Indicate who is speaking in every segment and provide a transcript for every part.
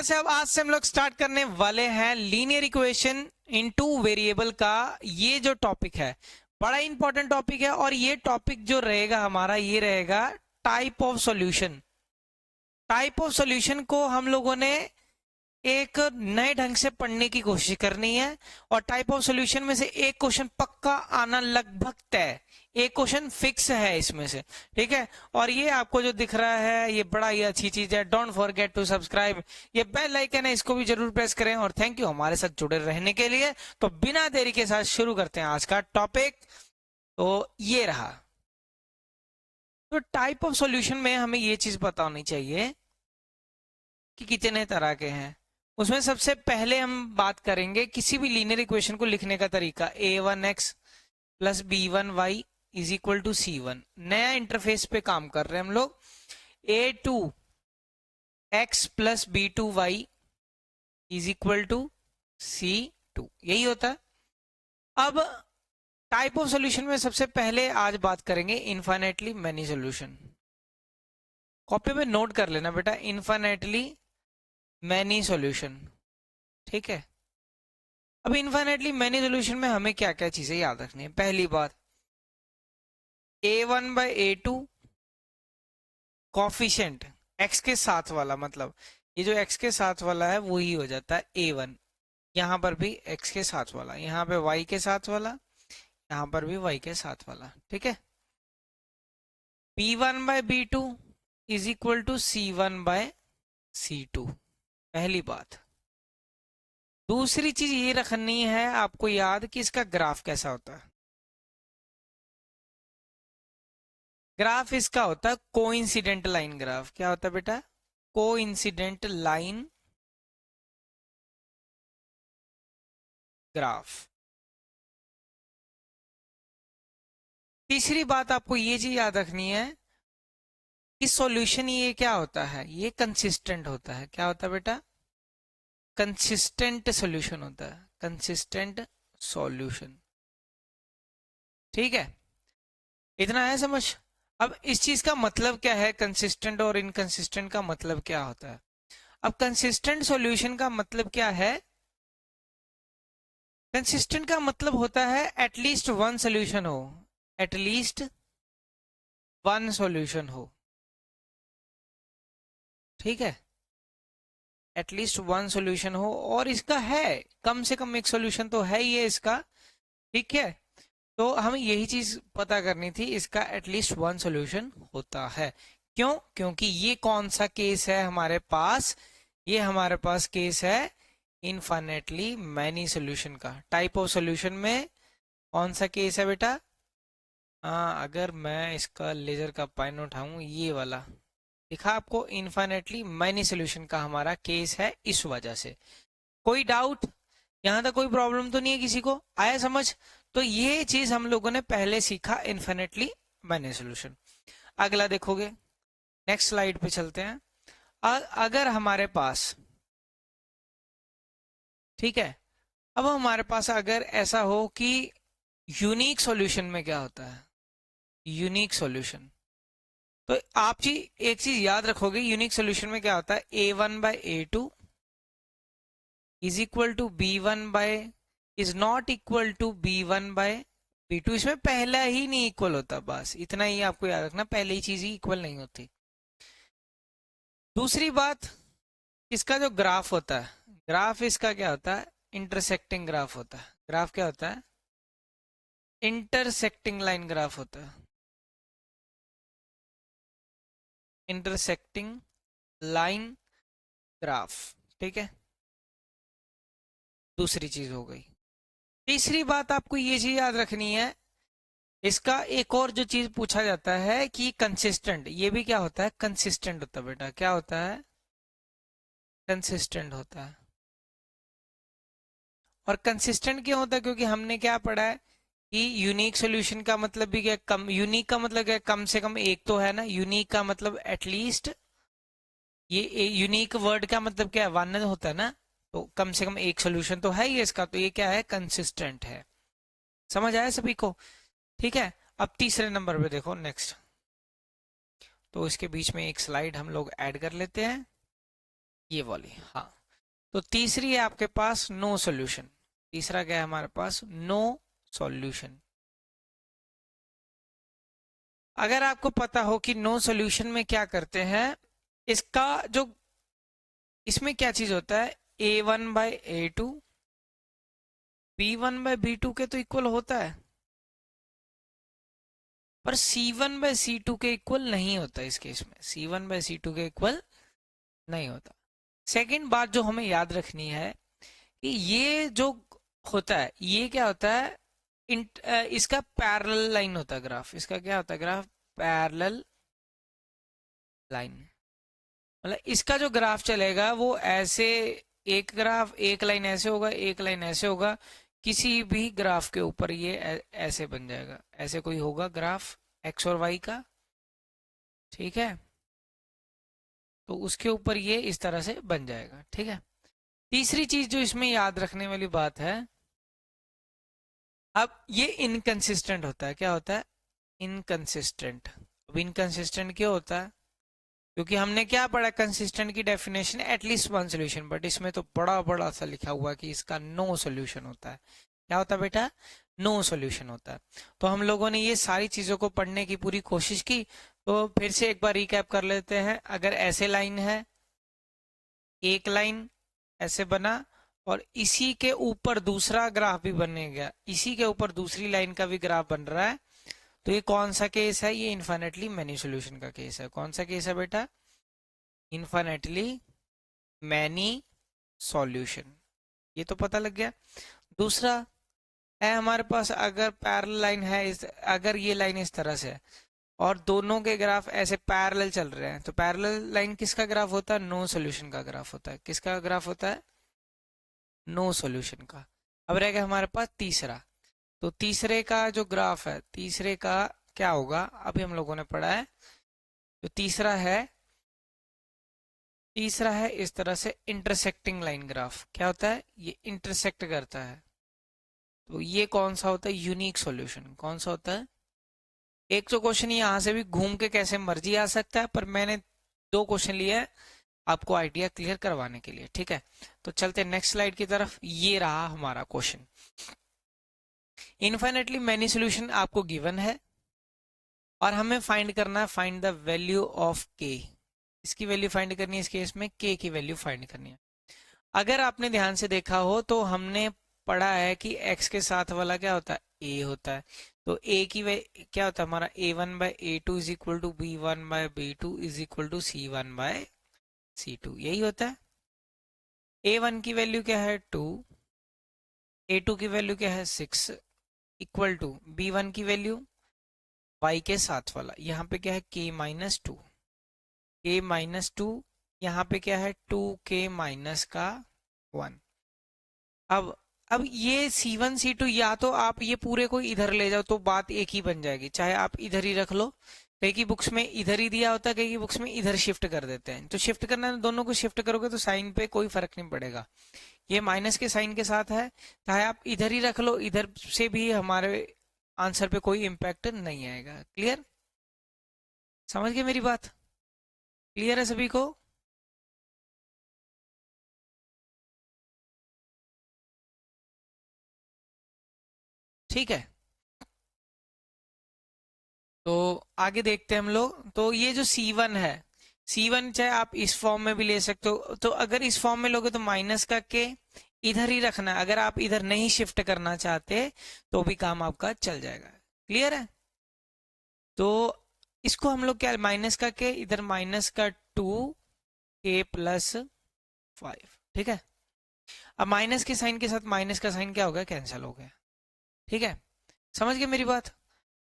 Speaker 1: से अब आज से हम लोग स्टार्ट करने वाले हैं लीनियर इक्वेशन इनटू वेरिएबल का ये जो टॉपिक है, बड़ा इंपॉर्टेंट टॉपिक है। और ये टॉपिक जो रहेगा हमारा, ये रहेगा type of solution. Type of solution को हम लोगों ने एक नए ढंग से पढ़ने की कोशिश करनी है। और टाइप ऑफ सॉल्यूशन में से एक क्वेश्चन पक्का आना लगभग तय, एक क्वेश्चन फिक्स है इसमें से, ठीक है। और ये आपको जो दिख रहा है ये बड़ा ही अच्छी चीज है। डोंट फॉरगेट टू सब्सक्राइब, ये बेल आइकन है, इसको भी जरूर प्रेस करें। और थैंक यू हमारे साथ जुड़े रहने के लिए। तो बिना देरी के साथ शुरू करते हैं आज का टॉपिक। तो ये रहा। तो टाइप ऑफ सॉल्यूशन में हमें ये चीज पता होनी चाहिए कि कितने तरह के हैं। उसमें सबसे पहले हम बात करेंगे किसी भी लीनियर इक्वेशन को लिखने का तरीका। a1x plus b1y is equal to c1। नया इंटरफेस पे काम कर रहे हैं हम लोग। a2x plus b2y is equal to c2, यही होता है। अब टाइप ऑफ सॉल्यूशन में सबसे पहले आज बात करेंगे इनफाइनाइटली मैनी सॉल्यूशन। कॉपी में नोट कर लेना बेटा, इनफाइनाइटली मैनी सॉल्यूशन, ठीक है। अब इनफाइनाइटली मैनी सॉल्यूशन में हमें क्या क्या चीजें याद रखनी है। पहली बात, a1 by a2 coefficient x के साथ वाला, मतलब ये जो x के साथ वाला है वही हो जाता है a1। यहां पर भी x के साथ वाला, यहाँ पे y के साथ वाला, यहाँ पर भी y के साथ वाला, ठीक है। b1 by b2 is equal to c1 by c2, पहली बात। दूसरी चीज ये रखनी है आपको याद कि इसका ग्राफ कैसा होता है। ग्राफ इसका होता है कोइंसिडेंट लाइन ग्राफ। क्या होता है बेटा? Coincident line graph. तीसरी बात आपको ये चीज याद रखनी है कि सॉल्यूशन ये क्या होता है, ये कंसिस्टेंट होता है। क्या होता है बेटा? कंसिस्टेंट सॉल्यूशन होता है, कंसिस्टेंट सॉल्यूशन, ठीक है। इतना है समझ। अब इस चीज का मतलब क्या है, कंसिस्टेंट और इनकंसिस्टेंट का मतलब क्या होता है। अब कंसिस्टेंट सॉल्यूशन का मतलब क्या है? कंसिस्टेंट का मतलब होता है एटलीस्ट वन सॉल्यूशन हो, एटलीस्ट वन सॉल्यूशन हो, ठीक है। एटलीस्ट वन सॉल्यूशन हो, और इसका है कम से कम एक सॉल्यूशन तो है ही है इसका, ठीक है। तो हमें यही चीज पता करनी थी, इसका एटलीस्ट वन सॉल्यूशन होता है। क्यों? क्योंकि ये कौन सा केस है हमारे पास? ये हमारे पास केस है इनफाइनेटली मैनी सॉल्यूशन का। टाइप ऑफ सॉल्यूशन में कौन सा केस है बेटा? हाँ, अगर मैं इसका लेजर का पेन उठाऊं, ये वाला दिखा आपको, इनफाइनेटली मैनी सॉल्यूशन का हमारा केस है इस वजह से। कोई डाउट? यहां तक कोई प्रॉब्लम तो नहीं है किसी को? आया समझ? तो ये चीज हम लोगों ने पहले सीखा, इनफिनिटली मैनी सॉल्यूशन। अगला देखोगे, नेक्स्ट स्लाइड पे चलते हैं। अगर हमारे पास, ठीक है, अब हमारे पास अगर ऐसा हो कि यूनिक सॉल्यूशन में क्या होता है, यूनिक सॉल्यूशन, तो आप जी एक चीज याद रखोगे, यूनिक सॉल्यूशन में क्या होता है, a1 by a2 is equal to b1 by, is not equal to b1 by b2। इसमें पहला ही नहीं इक्वल होता, बस इतना ही आपको याद रखना, पहले ही चीज ही इक्वल नहीं होती। दूसरी बात, इसका जो ग्राफ होता है, ग्राफ इसका क्या होता है, इंटरसेक्टिंग ग्राफ होता है। ग्राफ क्या होता है? इंटरसेक्टिंग लाइन ग्राफ होता है, इंटरसेक्टिंग लाइन ग्राफ, ठीक है। दूसरी चीज हो गई। तीसरी बात आपको ये चीज याद रखनी है, इसका एक और जो चीज पूछा जाता है कि कंसिस्टेंट, ये भी क्या होता है, कंसिस्टेंट होता है बेटा। क्या होता है? कंसिस्टेंट होता है। और कंसिस्टेंट क्यों होता है? क्योंकि हमने क्या पढ़ा है कि यूनिक सॉल्यूशन का मतलब भी क्या, कम, यूनिक का मतलब क्या, कम से कम एक तो है ना। यूनिक का मतलब एटलीस्ट, ये यूनिक वर्ड का मतलब क्या है, वन होता है ना। तो कम से कम एक सॉल्यूशन तो है ही इसका, तो ये क्या है, कंसिस्टेंट है। समझ आया सभी को? ठीक है। अब तीसरे नंबर पे देखो, नेक्स्ट। तो इसके बीच में एक स्लाइड हम लोग ऐड कर लेते हैं। ये वाली, हाँ। तो तीसरी है आपके पास नो सॉल्यूशन। तीसरा क्या है हमारे पास, नो सॉल्यूशन। अगर आपको पता हो कि नो सॉल्यूशन में क्या करते हैं, इसका जो, इसमें क्या चीज होता है, a1/a2 b1/b2 के तो इक्वल होता है, पर c1/c2 के इक्वल नहीं होता। इस केस में c1/c2 के इक्वल नहीं होता। सेकंड बात जो हमें याद रखनी है कि ये जो होता है, ये क्या होता है, इसका पैरेलल लाइन होता है ग्राफ। इसका क्या होता है ग्राफ, पैरेलल लाइन। मतलब इसका जो ग्राफ चलेगा वो ऐसे, एक ग्राफ, एक लाइन ऐसे होगा, एक लाइन ऐसे होगा। किसी भी ग्राफ के ऊपर ये ऐसे बन जाएगा, ऐसे कोई होगा ग्राफ एक्स और वाई का, ठीक है। तो उसके ऊपर ये इस तरह से बन जाएगा, ठीक है। तीसरी चीज जो इसमें याद रखने वाली बात है, अब ये इनकंसिस्टेंट होता है। क्या होता है, इनकंसिस्टेंट। अब इनकंसिस्टेंट क्यों होता है, क्योंकि हमने क्या पढ़ा, कंसिस्टेंट की definition at least one solution, but इसमें तो बड़ा बड़ा सा लिखा हुआ है कि इसका नो सोल्यूशन होता है। क्या होता है बेटा, नो सोल्यूशन होता है। तो हम लोगों ने ये सारी चीजों को पढ़ने की पूरी कोशिश की। तो फिर से एक बार रिकैप कर लेते हैं। अगर ऐसे लाइन है, एक लाइन ऐसे बना, और इसी के ऊपर दूसरा ग्राफ भी बनेगा, इसी के ऊपर दूसरी लाइन का भी ग्राफ बन रहा है, तो ये कौन सा केस है, ये इन्फाइनेटली मैनी सॉल्यूशन का केस है। कौन सा केस है बेटा, इन्फाइनेटली मैनी सॉल्यूशन। ये तो पता लग गया। दूसरा है हमारे पास, अगर पैरेलल लाइन है अगर ये लाइन इस तरह से है और दोनों के ग्राफ ऐसे पैरेलल चल रहे हैं, तो पैरेलल लाइन किसका ग्राफ होता है, नो सॉल्यूशन का ग्राफ होता है। किसका ग्राफ होता है, नो सॉल्यूशन का। अब रहेगा हमारे पास तीसरा। तो तीसरे का जो ग्राफ है, तीसरे का क्या होगा, अभी हम लोगों ने पढ़ा है। तो तीसरा है इस तरह से इंटरसेक्टिंग लाइन ग्राफ। क्या होता है, ये इंटरसेक्ट करता है। तो ये कौन सा होता है, यूनिक सॉल्यूशन। कौन सा होता है, एक तो क्वेश्चन यहाँ से भी घूम के कैसे मर्जी आ सकता है, पर मैंने दो क्वेश्चन लिए हैं आपको आइडिया क्लियर करवाने के लिए, ठीक है। तो चलते नेक्स्ट स्लाइड की तरफ। ये रहा हमारा क्वेश्चन। इनफाइनेटली मैनी सॉल्यूशन आपको गिवन है और हमें फाइंड करना है, फाइंड द वैल्यू ऑफ के। इसकी वैल्यू फाइंड करनी है, इस केस में के की वैल्यू फाइंड करनी है। अगर आपने ध्यान से देखा हो तो हमने पढ़ा है कि x के साथ वाला क्या होता है, a होता है। तो a की क्या होता है हमारा, a1/a2 is equal to b1/b2 is equal to c1/c2, यही होता है। a1 की वैल्यू क्या है 2, a2 की वैल्यू क्या है 6, इक्वल टू b1 की वैल्यू y के साथ वाला, यहाँ पे क्या है k-2, k-2, यहाँ पे क्या है 2k-1। अब ये C1 C2, या तो आप ये पूरे को इधर ले जाओ तो बात एक ही बन जाएगी, चाहे आप इधर ही रख लो। कई की बुक्स में इधर ही दिया होता है, कई की बुक्स में इधर शिफ्ट कर देते हैं। तो शिफ्ट करना, दोनों को शिफ्ट करोगे तो साइन पे कोई फर्क नहीं पड़ेगा। ये माइनस के साइन के साथ है, चाहे आप इधर ही रख लो, इधर से भी हमारे आंसर पे कोई इम्पैक्ट नहीं आएगा। क्लियर, समझ गए मेरी बात, क्लियर है सभी को। ठीक है, तो आगे देखते हैं हम लोग। तो ये जो C1 है, C1 चाहे आप इस फॉर्म में भी ले सकते हो। तो अगर इस फॉर्म में लोगे तो माइनस का के इधर ही रखना है। अगर आप इधर नहीं शिफ्ट करना चाहते तो भी काम आपका चल जाएगा। क्लियर है, तो इसको हम लोग क्या, माइनस का के इधर माइनस का 2k+5, ठीक है। अब माइनस के साइन के साथ माइनस का साइन क्या हो गया, कैंसिल हो गया। ठीक है, समझ गए मेरी बात।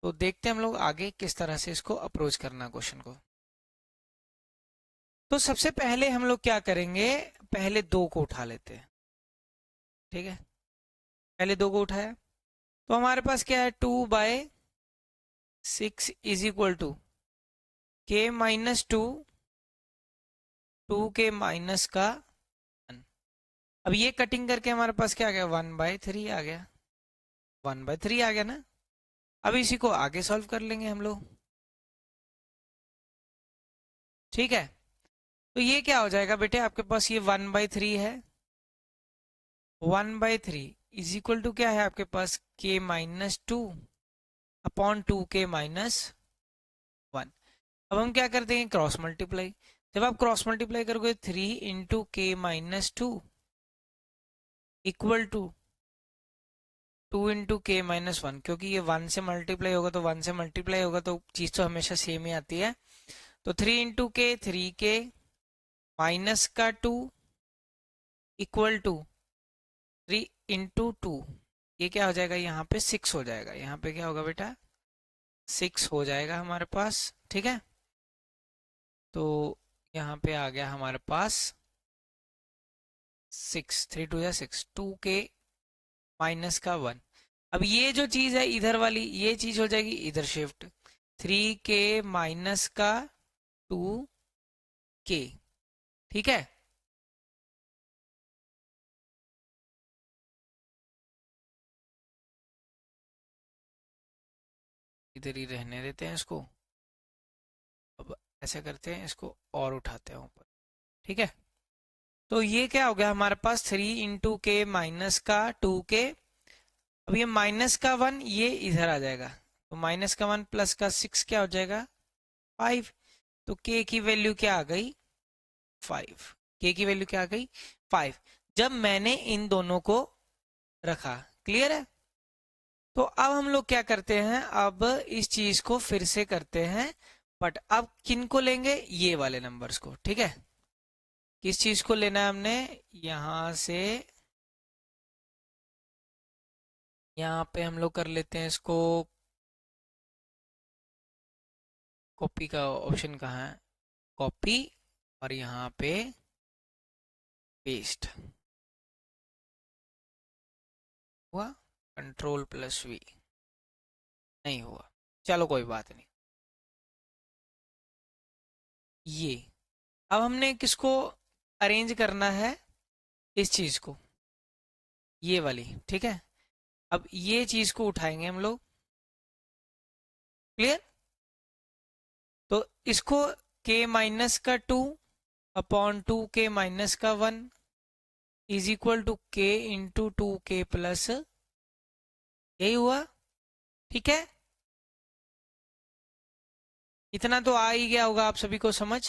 Speaker 1: तो देखते हैं हम लोग आगे किस तरह से इसको अप्रोच करना क्वेश्चन को। तो सबसे पहले हम लोग क्या करेंगे, पहले दो को उठा लेते हैं, ठीक है। पहले दो को उठाया तो हमारे पास क्या है, 2/6 is equal to k-2, 2k-1। अब ये कटिंग करके हमारे पास क्या आ गया, 1/3 आ गया, 1/3 आ गया ना। अब इसी को आगे सॉल्व कर लेंगे हम लोग, ठीक है। तो ये क्या हो जाएगा बेटे, आपके पास ये 1/3 है, 1/3 इज इक्वल टू क्या है आपके पास, k-2 अपॉन 2k-1। अब हम क्या करते हैं, क्रॉस मल्टीप्लाई। जब आप क्रॉस मल्टीप्लाई करोगे 3 × k-2 इक्वल टू 2 × k-1, क्योंकि ये 1 से मल्टीप्लाई होगा तो 1 से मल्टीप्लाई होगा, तो चीज तो हमेशा सेम ही आती है। तो 3 × k 3k माइनस का 2 इक्वल टू 3 × 2, ये क्या हो जाएगा, यहाँ पे 6 हो जाएगा। यहाँ पे क्या होगा बेटा, 6 हो जाएगा हमारे पास। ठीक है, तो यहाँ पे आ गया हमारे पास 6, 3 × 2 = 6, 2k-1। अब ये जो चीज है इधर वाली, ये चीज हो जाएगी इधर शिफ्ट, 3k-2k। ठीक है, इधर ही रहने देते हैं इसको। अब ऐसा करते हैं, इसको और उठाते हैं ऊपर। ठीक है, तो ये क्या हो गया हमारे पास, 3 × k-2k। अब ये -1 ये इधर आ जाएगा, तो -1 प्लस का 6 क्या हो जाएगा, 5। तो k की वैल्यू क्या आ गई, 5। k की वैल्यू क्या आ गई, 5, जब मैंने इन दोनों को रखा। क्लियर है, तो अब हम लोग क्या करते हैं, अब इस चीज को फिर से करते हैं, बट अब किन को लेंगे, ये वाले नंबर्स को। ठीक है, किस चीज को लेना है हमने, यहां से यहाँ पे हम लोग कर लेते हैं इसको, कॉपी का ऑप्शन कहाँ है, कॉपी, और यहाँ पे पेस्ट हुआ, Ctrl+V नहीं हुआ, चलो कोई बात नहीं। ये अब हमने किसको अरेंज करना है, इस चीज को, ये वाली। ठीक है, अब ये चीज को उठाएंगे हम लोग। क्लियर, तो इसको k-2 upon 2k-1 is equal to k × 2k+, यही हुआ। ठीक है, इतना तो आ ही गया होगा आप सभी को समझ।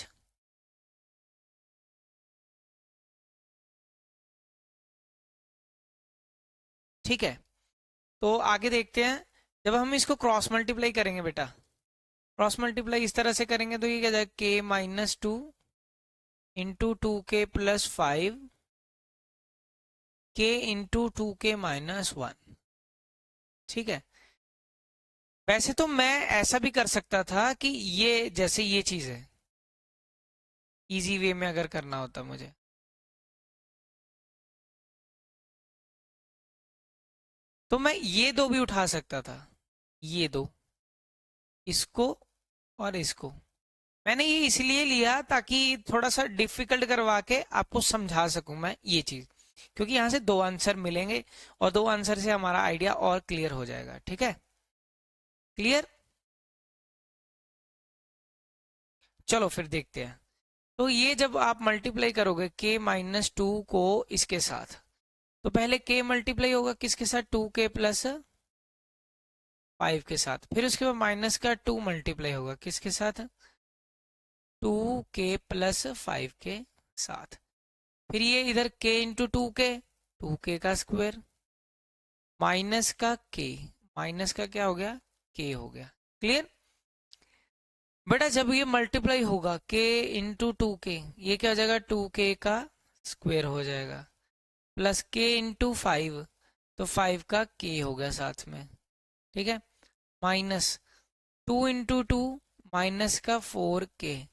Speaker 1: ठीक है, तो आगे देखते हैं। जब हम इसको क्रॉस मल्टीप्लाई करेंगे बेटा, क्रॉस मल्टीप्लाई इस तरह से करेंगे तो ये क्या जाएगा, k-2 into 2k+5 k into 2k-1। ठीक है, वैसे तो मैं ऐसा भी कर सकता था कि ये जैसे ये चीज है, इजी वे में अगर करना होता मुझे, तो मैं ये दो भी उठा सकता था, ये दो, इसको और इसको। मैंने ये इसलिए लिया ताकि थोड़ा सा डिफिकल्ट करवा के आपको समझा सकूं मैं ये चीज, क्योंकि यहाँ से दो आंसर मिलेंगे और दो आंसर से हमारा आइडिया और क्लियर हो जाएगा। ठीक है, क्लियर, चलो फिर देखते हैं। तो ये जब आप मल्टीप्लाई करोगे k-2 को इसके साथ, तो पहले k मल्टीप्लाई होगा किसके साथ, 2k+5 के साथ, फिर उसके बाद माइनस का 2 मल्टीप्लाई होगा किसके साथ, 2k+5 के साथ, फिर ये इधर k इंटू 2k का स्क्वायर, माइनस का k, माइनस का क्या हो गया, k हो गया। क्लियर बेटा, जब ये मल्टीप्लाई होगा k इंटू 2k, ये क्या हो जाएगा, 2k का स्क्वायर हो जाएगा, प्लस k इंटू 5, तो 5 का k हो गया साथ में। ठीक है, माइनस 2 × 2 माइनस का 4k,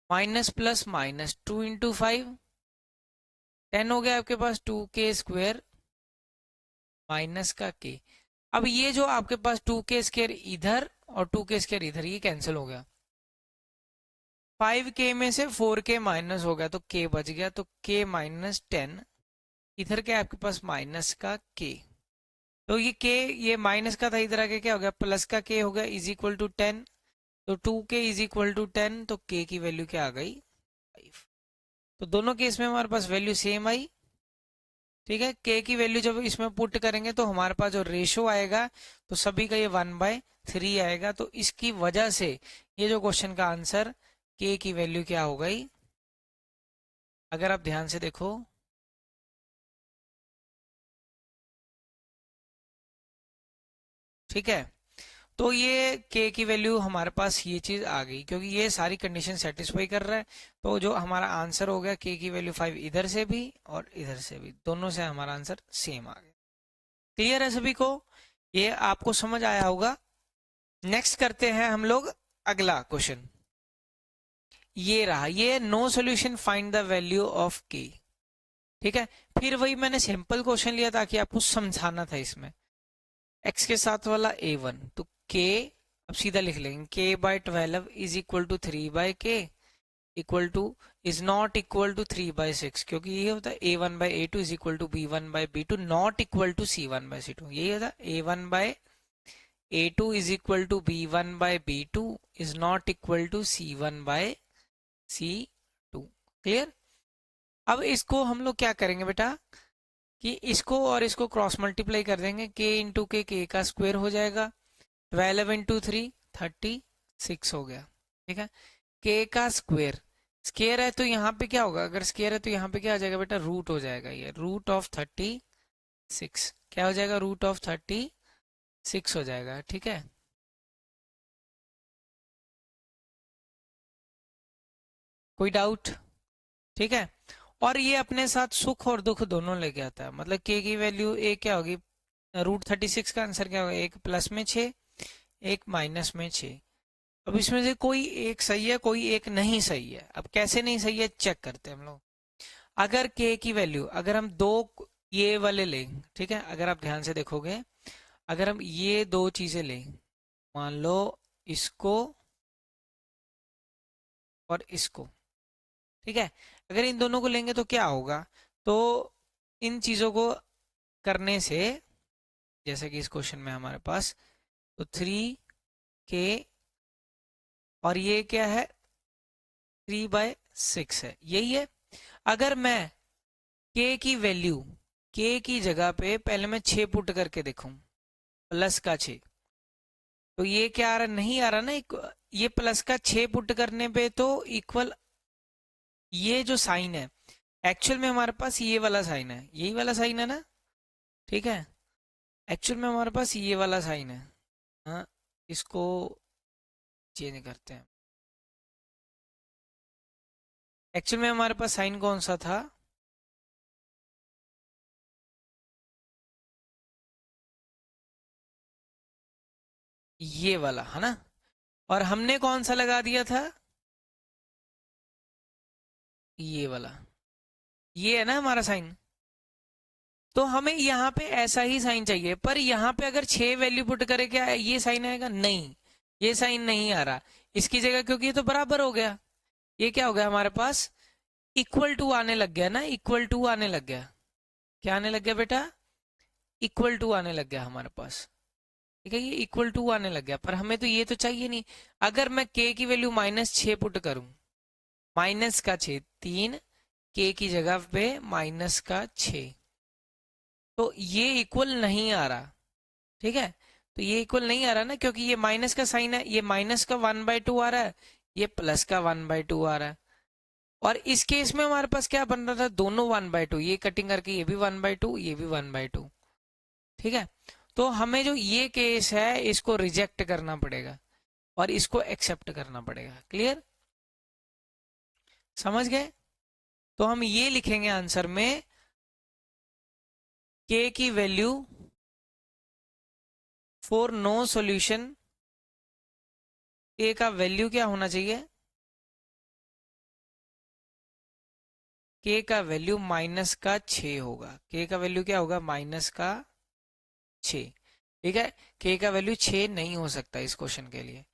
Speaker 1: माइनस प्लस माइनस 2 × 5 10 हो गया आपके पास, 2k² माइनस का k। अब ये जो आपके पास 2k² इधर और 2k² इधर, ये कैंसिल हो गया, 5k में से 4k माइनस हो गया तो k बच गया, तो k-10, इधर क्या आपके पास माइनस का k, तो ये k ये माइनस का था, इधर आके क्या हो गया, प्लस का k हो गया, इज इक्वल टू 10, तो 2k इज इक्वल टू 10, तो k की वैल्यू क्या आ गई, 5। तो दोनों केस में हमारे पास वैल्यू सेम आई, ठीक है। के की वैल्यू जब इसमें पुट करेंगे तो हमारे पास जो रेशो आएगा तो सभी का ये 1/3 आएगा। तो इसकी वजह से ये जो क्वेश्चन का आंसर के की वैल्यू क्या हो गई, अगर आप ध्यान से देखो, ठीक है। तो ये के की वैल्यू हमारे पास ये चीज आ गई क्योंकि ये सारी कंडीशन सेटिस्फाई कर रहा है। तो जो हमारा आंसर हो गया के की वैल्यू 5 इधर से भी और इधर से भी, दोनों से हमारा आंसर सेम आ गया। क्लियर है सभी को? ये आपको समझ आया होगा। नेक्स्ट करते हैं हम लोग अगला क्वेश्चन। ये रहा, ये no solution find the value of k, ठीक है। फिर वही मैंने सिंपल क्वेश्चन लिया ताकि आपको समझाना था इसमें। एक्स के साथ वाला a1, तो k अब सीधा लिख लेंगे, k/12 is equal to 3/k equal to is not equal to 3/6, क्योंकि ये होता है a1/a2 is equal to b1/b2 not equal to c1/c2। यही होता है a1/a2 is equal to b1/b2 is not equal to c1/c2। Clear? अब इसको हम लोग क्या करेंगे बेटा कि इसको और इसको क्रॉस मल्टीप्लाई कर देंगे, k इंटू के का स्क्वायर हो जाएगा, 12 इंटू 3 36 हो गया, ठीक है। k का स्क्वायर, स्क्वायर है तो यहाँ पे क्या होगा, अगर स्क्वायर है तो यहाँ पे क्या आ जाएगा बेटा, रूट हो जाएगा। ये रूट ऑफ 36 क्या हो जाएगा, रूट ऑफ 36 हो जाएगा, ठीक है। कोई डाउट? ठीक है। और ये अपने साथ सुख और दुख दोनों लेके आता है। मतलब के की वैल्यू ए क्या होगी, √36 का आंसर क्या होगा, एक प्लस में 6 एक माइनस में 6। अब इसमें से कोई एक सही है कोई एक नहीं सही है। अब कैसे नहीं सही है चेक करते हैं हम लोग। अगर के की वैल्यू, अगर हम दो ये वाले लें, ठीक है, अगर आप ध्यान से देखोगे, अगर हम ये दो चीजें लें, मान लो इसको और इसको, ठीक है, अगर इन दोनों को लेंगे तो क्या होगा, तो इन चीजों को करने से, जैसे कि इस क्वेश्चन में हमारे पास तो 3k और ये क्या है 3/6 है, यही है। अगर मैं k की वैल्यू, k की जगह पे पहले मैं 6 पुट करके देखूं, प्लस का 6, तो ये क्या आ रहा, नहीं आ रहा ना, ये प्लस का 6 पुट करने पे तो इक्वल, ये जो साइन है एक्चुअल में हमारे पास ये वाला साइन है, यही वाला साइन है ना, ठीक है। एक्चुअल में हमारे पास ये वाला साइन है, हाँ, इसको चेंज करते हैं। एक्चुअल में हमारे पास साइन कौन सा था, ये वाला है ना, और हमने कौन सा लगा दिया था, ये वाला, ये है ना हमारा साइन। तो हमें यहाँ पे ऐसा ही साइन चाहिए, पर यहाँ पे अगर 6 वैल्यू पुट करे क्या ये साइन आएगा, नहीं, ये साइन नहीं आ रहा इसकी जगह, क्योंकि ये तो बराबर हो गया। ये क्या हो गया हमारे पास, इक्वल टू आने लग गया ना, इक्वल टू आने लग गया। क्या आने लग गया बेटा, इक्वल टू आने लग गया हमारे पास, ठीक है, ये इक्वल टू आने लग गया। पर हमें तो ये तो चाहिए नहीं। अगर मैं k की वैल्यू -6 पुट करूं, माइनस का 6, 3 k की जगह पे माइनस का 6, तो ये इक्वल नहीं आ रहा, ठीक है। तो ये इक्वल नहीं आ रहा ना, क्योंकि ये माइनस का साइन है, ये माइनस का 1/2 आ रहा है, ये प्लस का 1/2 आ रहा है। और इस केस में हमारे पास क्या बन रहा था, दोनों 1/2, ये कटिंग करके ये भी 1/2 ये भी 1/2, ठीक है। तो हमें जो ये केस है इसको रिजेक्ट करना पड़ेगा और इसको एक्सेप्ट करना पड़ेगा। क्लियर? समझ गए? तो हम ये लिखेंगे आंसर में, k की value for no solution, k का वैल्यू क्या होना चाहिए, k का वैल्यू -6 होगा। k का वैल्यू क्या होगा, -6, ठीक है। k का वैल्यू 6 नहीं हो सकता इस क्वेश्चन के लिए,